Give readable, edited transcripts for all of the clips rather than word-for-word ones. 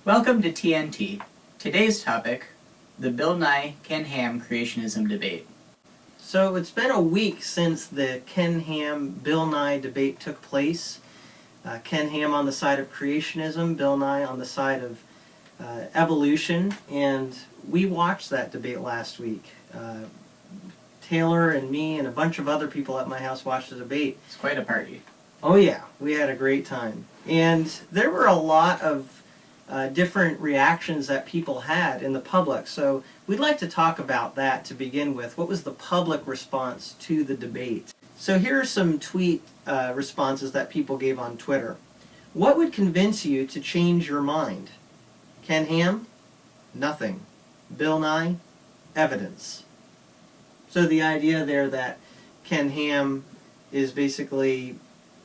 Welcome to TNT. Today's topic, the Bill Nye, Ken Ham creationism debate. So it's been a week since the Ken Ham, Bill Nye debate took place. Ken Ham on the side of creationism, Bill Nye on the side of evolution, and we watched that debate last week. Taylor and me and a bunch of other people at my house watched the debate. It's quite a party. Oh yeah, we had a great time. And there were a lot of different reactions that people had in the public. So we'd like to talk about that to begin with. What was the public response to the debate? So here are some tweet responses that people gave on Twitter. What would convince you to change your mind? Ken Ham? Nothing. Bill Nye? Evidence. So the idea there that Ken Ham is basically,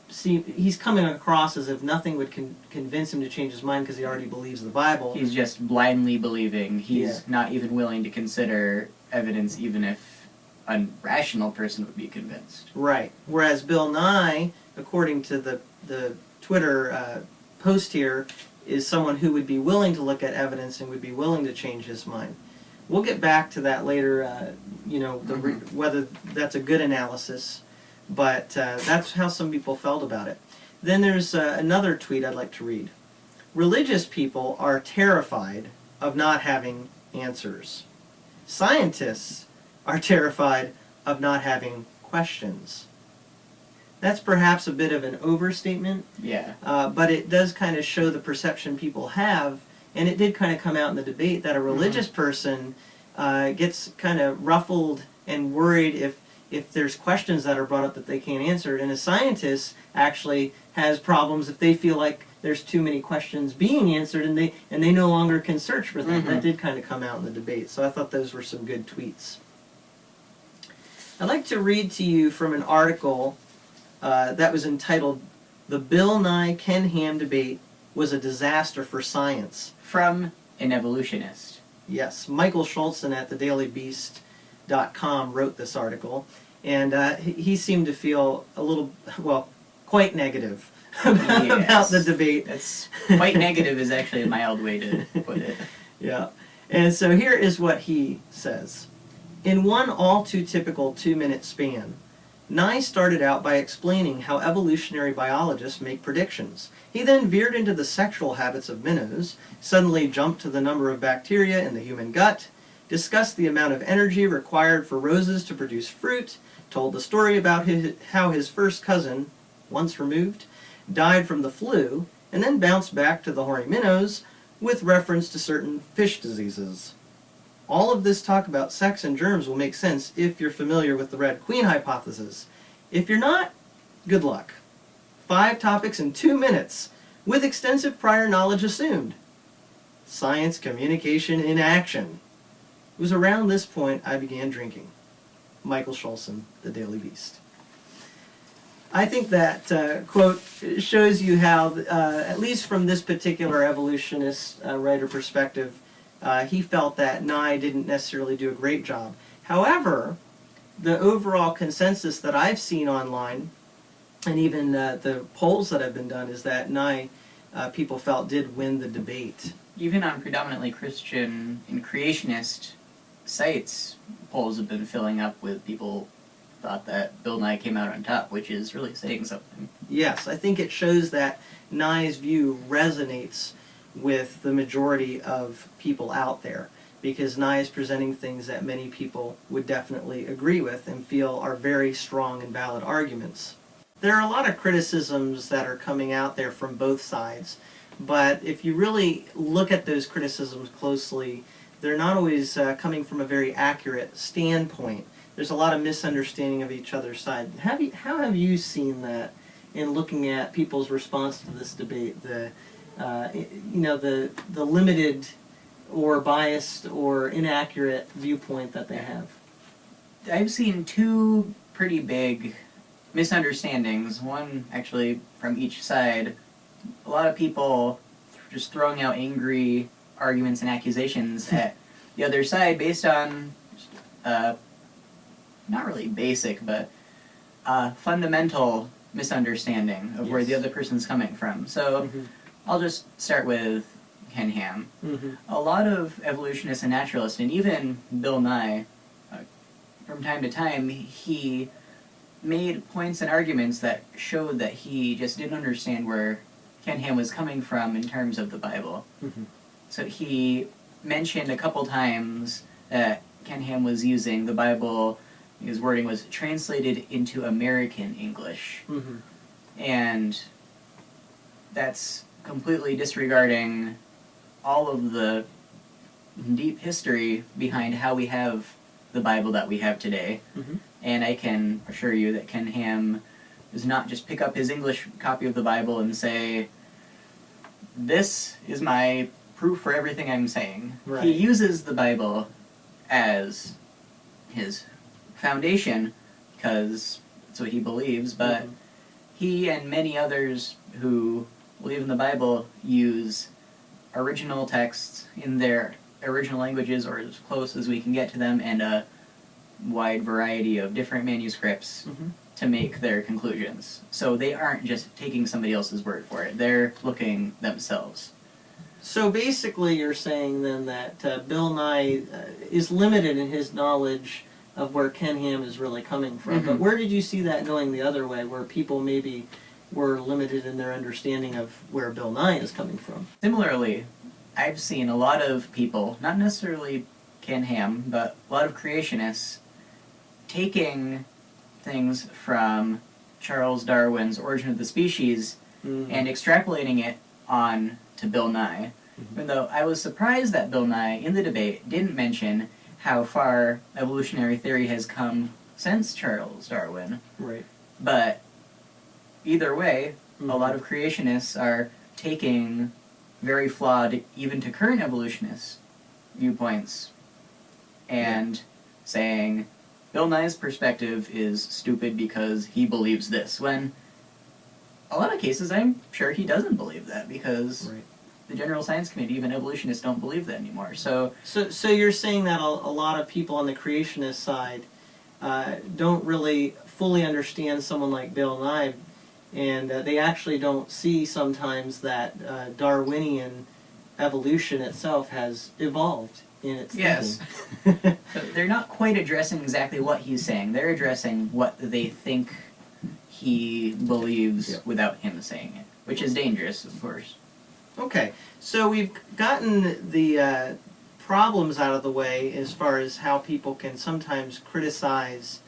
he's coming across as if nothing would convince him to change his mind because he already believes the Bible. He's just blindly believing. He's not even willing to consider evidence even if a rational person would be convinced. Right. Whereas Bill Nye, according to the Twitter post here, is someone who would be willing to look at evidence and would be willing to change his mind. We'll get back to that later, whether that's a good analysis, but that's how some people felt about it. Then there's another tweet I'd like to read. Religious people are terrified of not having answers. Scientists are terrified of not having questions. That's perhaps a bit of an overstatement, but it does kind of show the perception people have. And it did kind of come out in the debate that a religious person gets kind of ruffled and worried if there's questions that are brought up that they can't answer. And a scientist actually has problems if they feel like there's too many questions being answered and they no longer can search for them. That did kind of come out in the debate. So I thought those were some good tweets. I'd like to read to you from an article that was entitled, "The Bill Nye Ken Ham Debate Was a Disaster for Science." From an evolutionist. Yes, Michael Schulzen at thedailybeast.com wrote this article, and he seemed to feel quite negative about the debate. That's quite negative is actually a mild way to put it. Yeah, and so here is what he says. In one all too typical 2-minute span, Nye started out by explaining how evolutionary biologists make predictions. He then veered into the sexual habits of minnows, suddenly jumped to the number of bacteria in the human gut, discussed the amount of energy required for roses to produce fruit, told the story about how his first cousin, once removed, died from the flu, and then bounced back to the horny minnows with reference to certain fish diseases. All of this talk about sex and germs will make sense if you're familiar with the Red Queen hypothesis. If you're not, good luck. 5 topics in 2 minutes, with extensive prior knowledge assumed. Science communication in action. It was around this point I began drinking. Michael Schulzen, The Daily Beast. I think that quote shows you how, at least from this particular evolutionist writer perspective, he felt that Nye didn't necessarily do a great job. However, the overall consensus that I've seen online, and even the polls that have been done, is that Nye, people felt, did win the debate. Even on predominantly Christian and creationist sites, polls have been filling up with people thought that Bill Nye came out on top, which is really saying something. Yes, I think it shows that Nye's view resonates with the majority of people out there, because Nye is presenting things that many people would definitely agree with and feel are very strong and valid arguments. There are a lot of criticisms that are coming out there from both sides, but if you really look at those criticisms closely, they're not always coming from a very accurate standpoint. There's a lot of misunderstanding of each other's side. How have you seen that in looking at people's response to this debate? The limited or biased or inaccurate viewpoint that they have? I've seen 2 pretty big misunderstandings, one actually from each side. A lot of people just throwing out angry arguments and accusations at the other side based on not really basic, but fundamental misunderstanding of where the other person's coming from. So I'll just start with Ken Ham. Mm-hmm. A lot of evolutionists and naturalists, and even Bill Nye, from time to time, he made points and arguments that showed that he just didn't understand where Ken Ham was coming from in terms of the Bible. Mm-hmm. So he mentioned a couple times that Ken Ham was using the Bible, his wording was translated into American English. Mm-hmm. And that's completely disregarding all of the deep history behind how we have the Bible that we have today. Mm-hmm. And I can assure you that Ken Ham does not just pick up his English copy of the Bible and say, "This is my proof for everything I'm saying." Right. He uses the Bible as his foundation because that's what he believes, but Mm-hmm. he and many others who believe in the Bible use original texts in their original languages, or as close as we can get to them, and a wide variety of different manuscripts Mm-hmm. to make their conclusions. So they aren't just taking somebody else's word for it, they're looking themselves. So basically, you're saying then that Bill Nye is limited in his knowledge of where Ken Ham is really coming from. Mhm. But where did you see that going the other way, where people maybe were limited in their understanding of where Bill Nye is coming from? Similarly, I've seen a lot of people, not necessarily Ken Ham, but a lot of creationists, taking things from Charles Darwin's Origin of the Species Mm-hmm. and extrapolating it on to Bill Nye. Mhm. Even though I was surprised that Bill Nye, in the debate, didn't mention how far evolutionary theory has come since Charles Darwin. Right. But either way, Mhm. a lot of creationists are taking very flawed, even to current evolutionists, viewpoints and saying Bill Nye's perspective is stupid because he believes this, when a lot of cases I'm sure he doesn't believe that, because Right. the general science community, even evolutionists, don't believe that anymore. So So you're saying that a lot of people on the creationist side don't really fully understand someone like Bill Nye, and they actually don't see sometimes that Darwinian evolution itself has evolved in its yes, thinking. so they're not quite addressing exactly what he's saying. They're addressing what they think he believes Yeah. without him saying it, which is dangerous, of course. Okay, so we've gotten the problems out of the way as far as how people can sometimes criticize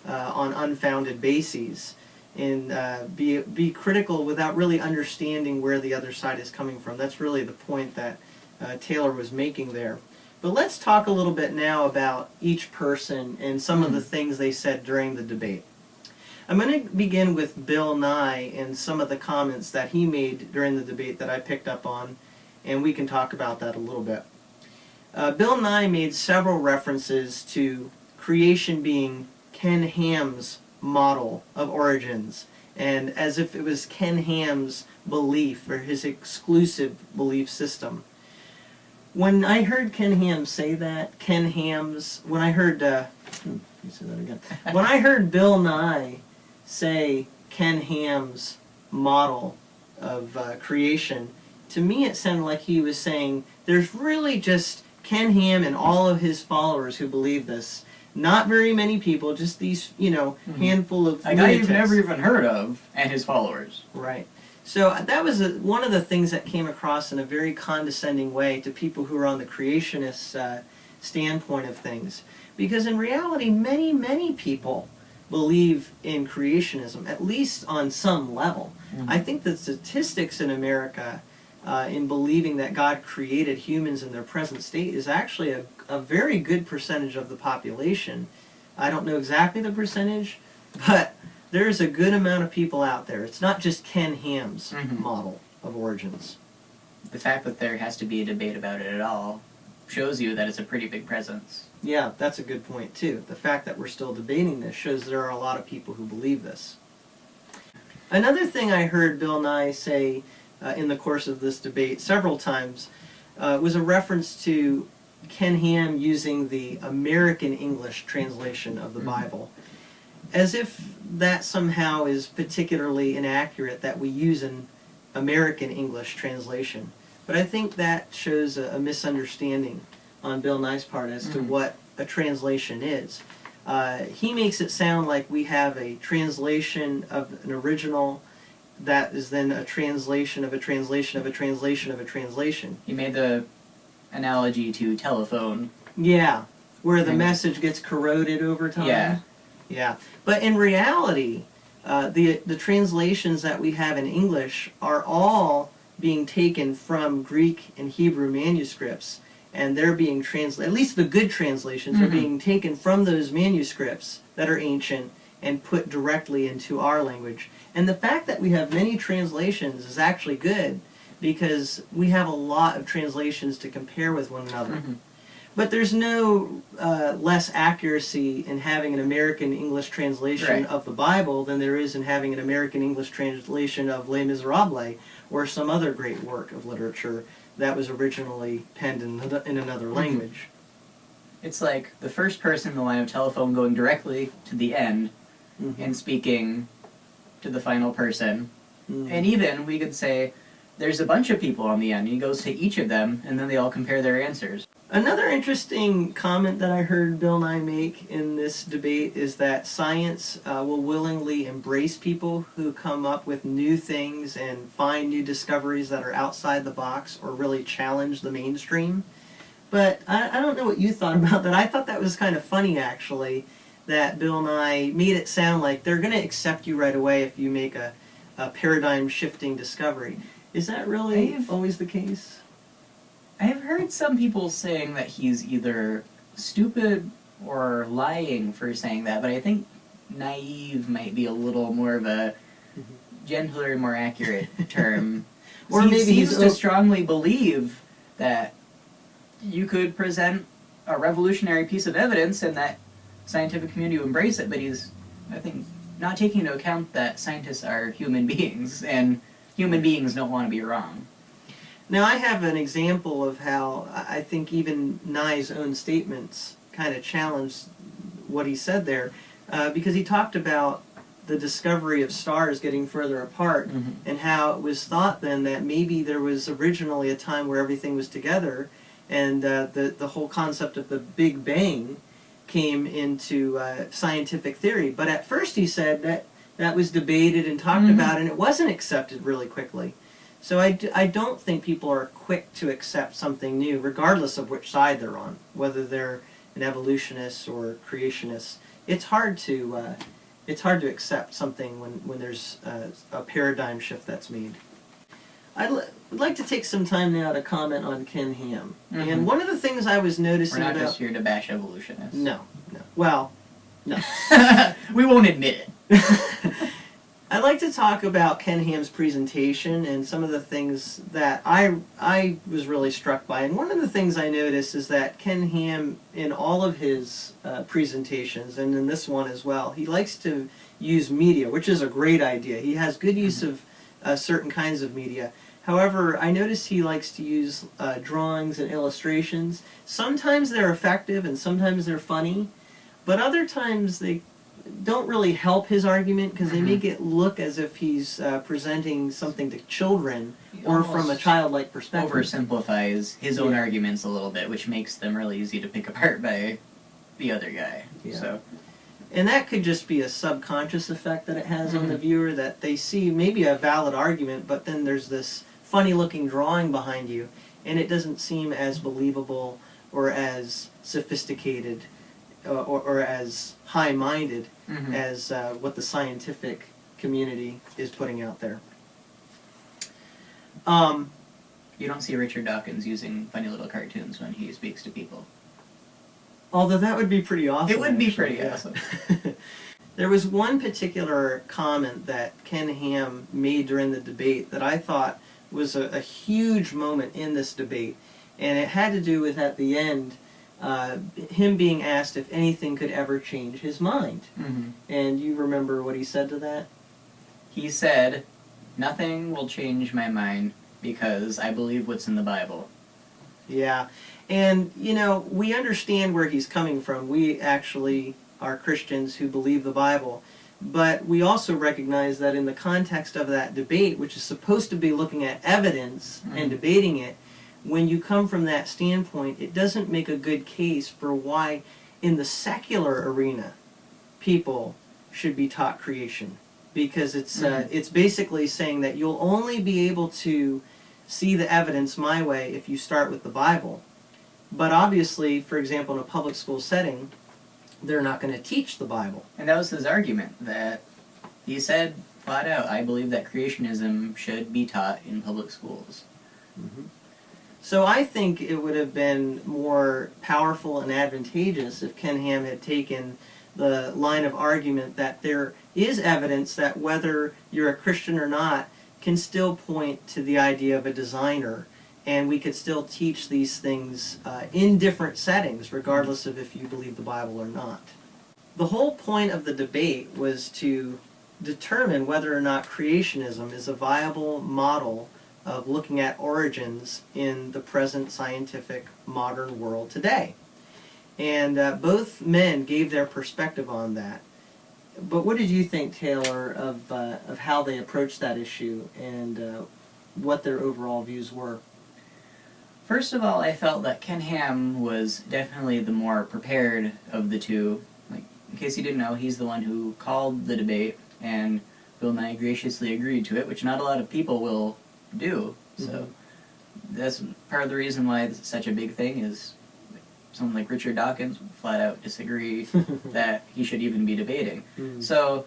on unfounded bases and be critical without really understanding where the other side is coming from. That's really the point that Taylor was making there. But let's talk a little bit now about each person and some of the things they said during the debate. I'm going to begin with Bill Nye and some of the comments that he made during the debate that I picked up on, and we can talk about that a little bit. Bill Nye made several references to creation being Ken Ham's model of origins, and as if it was Ken Ham's belief or his exclusive belief system. When I heard Ken Ham say that, when I heard, let me say that again. When I heard Bill Nye say Ken Ham's model of creation, to me it sounded like he was saying there's really just Ken Ham and all of his followers who believe this. Not very many people, just these, handful of A guy you've lunatics. never even heard of, and his followers. Right. So that was one of the things that came across in a very condescending way to people who are on the creationist standpoint of things. Because in reality, many, many people believe in creationism, at least on some level. Mhm. I think the statistics in America in believing that God created humans in their present state is actually a very good percentage of the population. I don't know exactly the percentage, but there's a good amount of people out there. It's not just Ken Ham's Mhm. model of origins. The fact that there has to be a debate about it at all shows you that it's a pretty big presence. Yeah, that's a good point too. The fact that we're still debating this shows there are a lot of people who believe this. Another thing I heard Bill Nye say in the course of this debate several times was a reference to Ken Ham using the American English translation of the Bible. As if that somehow is particularly inaccurate that we use an American English translation. But I think that shows a misunderstanding on Bill Nye's part as to what a translation is. He makes it sound like we have a translation of an original that is then a translation of a translation of a translation of a translation. He made the analogy to telephone. Yeah, where the message gets corroded over time. Yeah. Yeah. But in reality, the translations that we have in English are all being taken from Greek and Hebrew manuscripts, and they're being translated, at least the good translations are being taken from those manuscripts that are ancient and put directly into our language. And the fact that we have many translations is actually good, because we have a lot of translations to compare with one another. But there's no less accuracy in having an American English translation of the Bible than there is in having an American English translation of Les Miserables or some other great work of literature that was originally penned in another language. It's like the first person in the line of telephone going directly to the end and speaking to the final person. And even, we could say, there's a bunch of people on the end. He goes to each of them, and then they all compare their answers. Another interesting comment that I heard Bill Nye make in this debate is that science will willingly embrace people who come up with new things and find new discoveries that are outside the box or really challenge the mainstream. But I don't know what you thought about that. I thought that was kind of funny, actually, that Bill Nye made it sound like they're going to accept you right away if you make a paradigm-shifting discovery. Is that really always the case? I've heard some people saying that he's either stupid or lying for saying that, but I think naive might be a little more of a gentler, more accurate term. Or he maybe seems to strongly believe that you could present a revolutionary piece of evidence and that scientific community would embrace it, but he's, I think, not taking into account that scientists are human beings, and human beings don't want to be wrong. Now, I have an example of how I think even Nye's own statements kind of challenged what he said there, because he talked about the discovery of stars getting further apart, and how it was thought then that maybe there was originally a time where everything was together, and the whole concept of the Big Bang came into scientific theory. But at first he said that that was debated and talked about, and it wasn't accepted really quickly. So I don't think people are quick to accept something new, regardless of which side they're on, whether they're an evolutionist or creationist. It's hard to accept something when there's a paradigm shift that's made. Would like to take some time now to comment on Ken Ham. And one of the things I was noticing We're not about... just here to bash evolutionists. No. Well, no. We won't admit it. I'd like to talk about Ken Ham's presentation and some of the things that I was really struck by. And one of the things I noticed is that Ken Ham, in all of his presentations, and in this one as well, he likes to use media, which is a great idea. He has good use of certain kinds of media. However, I noticed he likes to use drawings and illustrations. Sometimes they're effective and sometimes they're funny, but other times they don't really help his argument because they make it look as if he's presenting something to children or from a childlike perspective. Oversimplifies his own arguments a little bit, which makes them really easy to pick apart by the other guy. Yeah. So. And that could just be a subconscious effect that it has on the viewer, that they see maybe a valid argument, but then there's this funny-looking drawing behind you, and it doesn't seem as believable or as sophisticated or as high-minded as what the scientific community is putting out there. You don't see Richard Dawkins using funny little cartoons when he speaks to people. Although that would be pretty awesome. It would be actually, pretty awesome. There was one particular comment that Ken Ham made during the debate that I thought was a huge moment in this debate, and it had to do with, at the end, him being asked if anything could ever change his mind. And you remember what he said to that? He said, "Nothing will change my mind because I believe what's in the Bible." Yeah. And, you know, we understand where he's coming from. We actually are Christians who believe the Bible. But we also recognize that in the context of that debate, which is supposed to be looking at evidence and debating it, when you come from that standpoint, it doesn't make a good case for why in the secular arena people should be taught creation, because it's basically saying that you'll only be able to see the evidence my way if you start with the Bible. But obviously, for example, in a public school setting, they're not going to teach the Bible. And that was his argument, that he said flat out, I believe that creationism should be taught in public schools. Mm-hmm. So I think it would have been more powerful and advantageous if Ken Ham had taken the line of argument that there is evidence that whether you're a Christian or not can still point to the idea of a designer, and we could still teach these things in different settings, regardless of if you believe the Bible or not. The whole point of the debate was to determine whether or not creationism is a viable model of looking at origins in the present scientific modern world today. And both men gave their perspective on that. But what did you think, Taylor, of how they approached that issue and what their overall views were? First of all, I felt that Ken Ham was definitely the more prepared of the two. Like, in case you didn't know, he's the one who called the debate, and Bill Nye graciously agreed to it, which not a lot of people will do. So that's part of the reason why it's such a big thing, is someone like Richard Dawkins would flat out disagree that he should even be debating. So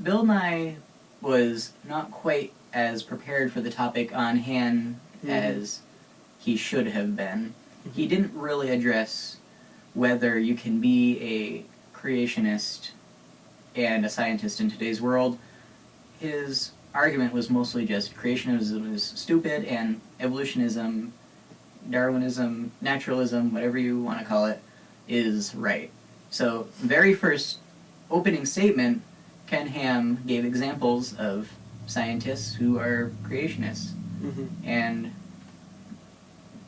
Bill Nye was not quite as prepared for the topic on hand as he should have been. He didn't really address whether you can be a creationist and a scientist in today's world. His argument was mostly just creationism is stupid and evolutionism, Darwinism, naturalism, whatever you want to call it, is right. So, very first opening statement, Ken Ham gave examples of scientists who are creationists. And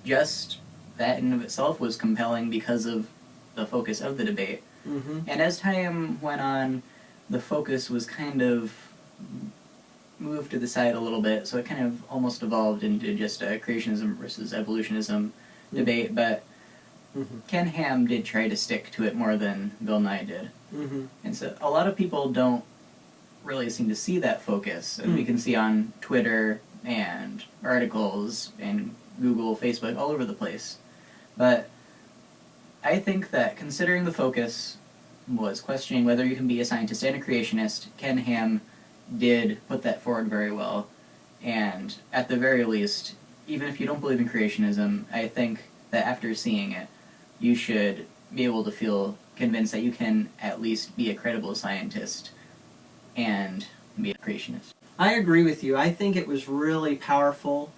just that in of itself was compelling because of the focus of the debate. And as time went on, the focus was kind of moved to the side a little bit, so it kind of almost evolved into just a creationism versus evolutionism debate, but Ken Ham did try to stick to it more than Bill Nye did. And so a lot of people don't really seem to see that focus, and we can see on Twitter and articles and Google, Facebook, all over the place. But I think that considering the focus was questioning whether you can be a scientist and a creationist, Ken Ham did put that forward very well. And at the very least, even if you don't believe in creationism, I think that after seeing it, you should be able to feel convinced that you can at least be a credible scientist and be a creationist. I agree with you. I think it was really powerful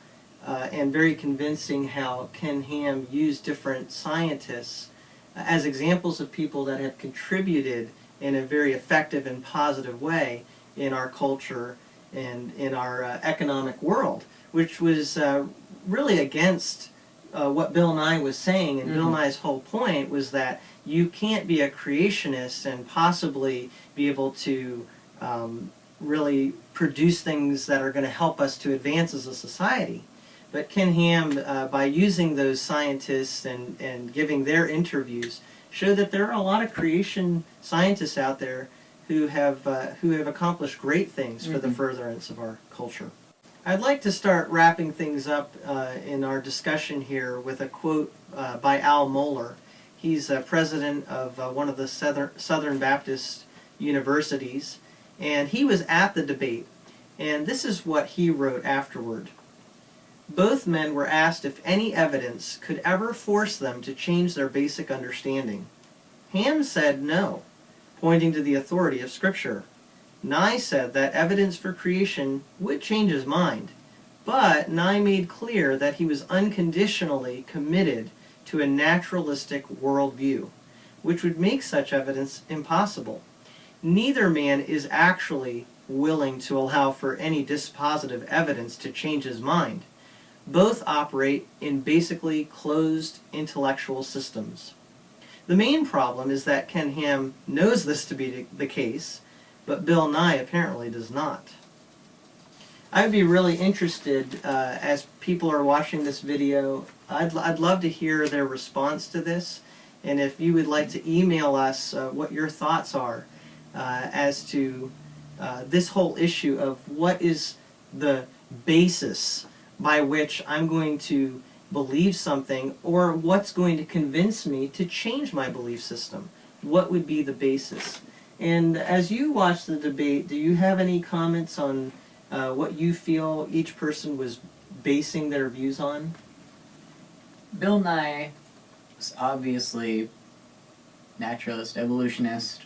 and very convincing how Ken Ham used different scientists as examples of people that have contributed in a very effective and positive way in our culture and in our economic world, which was really against what Bill Nye was saying. And Bill Nye's whole point was that you can't be a creationist and possibly be able to really produce things that are going to help us to advance as a society. But Ken Ham, by using those scientists and giving their interviews, showed that there are a lot of creation scientists out there who have accomplished great things for the furtherance of our culture. I'd like to start wrapping things up in our discussion here with a quote by Al Mohler. He's president of one of the Southern Baptist universities, and he was at the debate, and this is what he wrote afterward. Both men were asked if any evidence could ever force them to change their basic understanding. Ham said no, pointing to the authority of Scripture. Nye said that evidence for creation would change his mind, but Nye made clear that he was unconditionally committed to a naturalistic worldview, which would make such evidence impossible. Neither man is actually willing to allow for any dispositive evidence to change his mind. Both operate in basically closed intellectual systems. The main problem is that Ken Ham knows this to be the case, but Bill Nye apparently does not. I'd be really interested as people are watching this video. I'd love to hear their response to this, and if you would like to email us what your thoughts are as to this whole issue of what is the basis by which I'm going to believe something, or what's going to convince me to change my belief system. What would be the basis? And as you watch the debate, do you have any comments on what you feel each person was basing their views on? Bill Nye is obviously naturalist, evolutionist.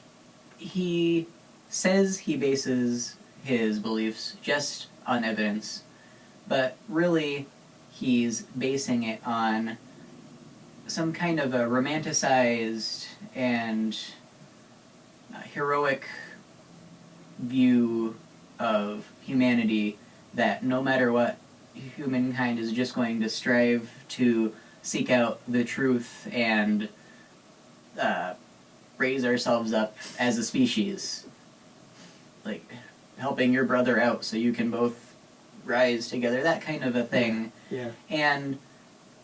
He says he bases his beliefs just on evidence, but really he's basing it on some kind of a romanticized and heroic view of humanity, that no matter what, humankind is just going to strive to seek out the truth and raise ourselves up as a species. Like, helping your brother out so you can both rise together, that kind of a thing. Yeah. And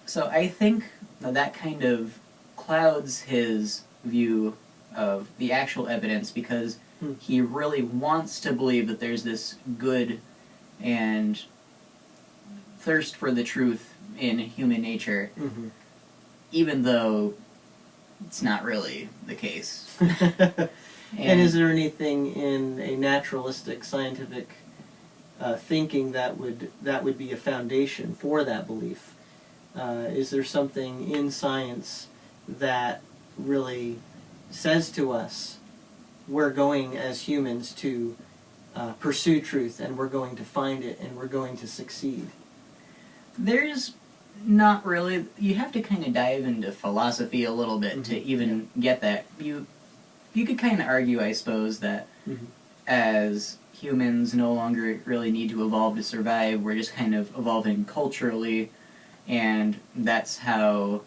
so I think that kind of clouds his view of the actual evidence, because he really wants to believe that there's this good and thirst for the truth in human nature, Mm-hmm. even though it's not really the case. And is there anything in a naturalistic, scientific thinking that would be a foundation for that belief? Is there something in science that really says to us we're going as humans to pursue truth, and we're going to find it, and we're going to succeed? There's not really. You have to kind of dive into philosophy a little bit to even get that. You could kind of argue, I suppose, that as humans no longer really need to evolve to survive, we're just kind of evolving culturally, and that's how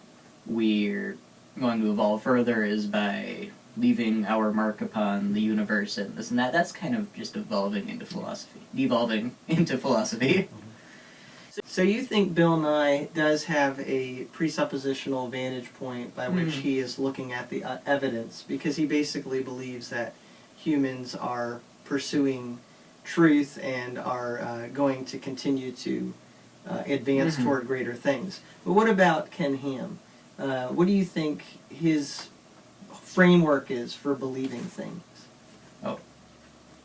we're going to evolve further, is by leaving our mark upon the universe and this and that. That's kind of just evolving into philosophy. Devolving into philosophy. So you think Bill Nye does have a presuppositional vantage point by which he is looking at the evidence, because he basically believes that humans are pursuing truth and are going to continue to advance toward greater things. But what about Ken Ham? What do you think his framework is for believing things? Oh,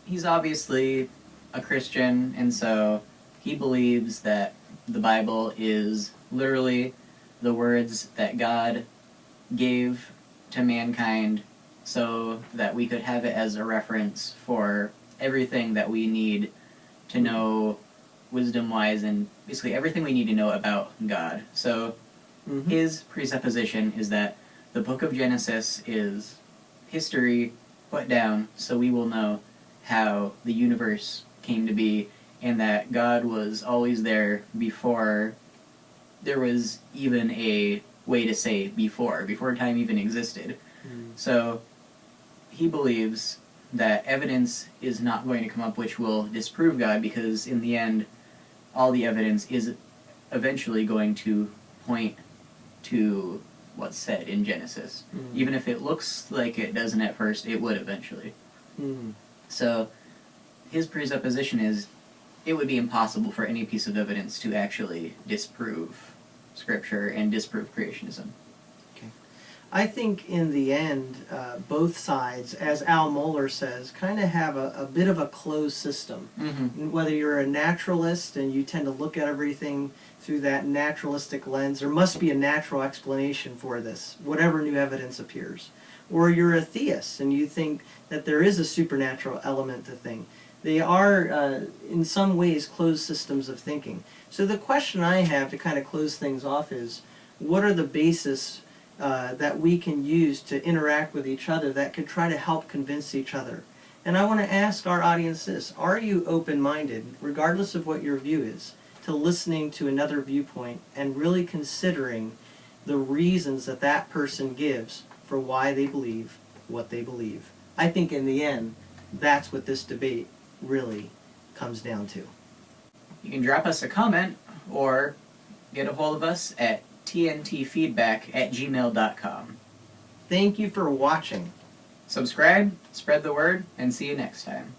he's obviously a Christian, and so he believes that the Bible is literally the words that God gave to mankind so that we could have it as a reference for everything that we need to know wisdom-wise, and basically everything we need to know about God. So his presupposition is that the book of Genesis is history put down so we will know how the universe came to be, and that God was always there before there was even a way to say before time even existed. So he believes that evidence is not going to come up which will disprove God, because in the end, all the evidence is eventually going to point to what's said in Genesis. Even if it looks like it doesn't at first, it would eventually. So his presupposition is it would be impossible for any piece of evidence to actually disprove Scripture and disprove creationism. I think in the end, both sides, as Al Mohler says, kind of have a bit of a closed system. Whether you're a naturalist and you tend to look at everything through that naturalistic lens, there must be a natural explanation for this, whatever new evidence appears. Or you're a theist and you think that there is a supernatural element to things. They are, in some ways, closed systems of thinking. So the question I have to kind of close things off is, what are the basis that we can use to interact with each other that could try to help convince each other? And I want to ask our audience this: are you open-minded, regardless of what your view is, to listening to another viewpoint and really considering the reasons that that person gives for why they believe what they believe? I think in the end, that's what this debate really comes down to. You can drop us a comment or get a hold of us at tntfeedback@gmail.com. Thank you for watching. Subscribe, spread the word, and see you next time.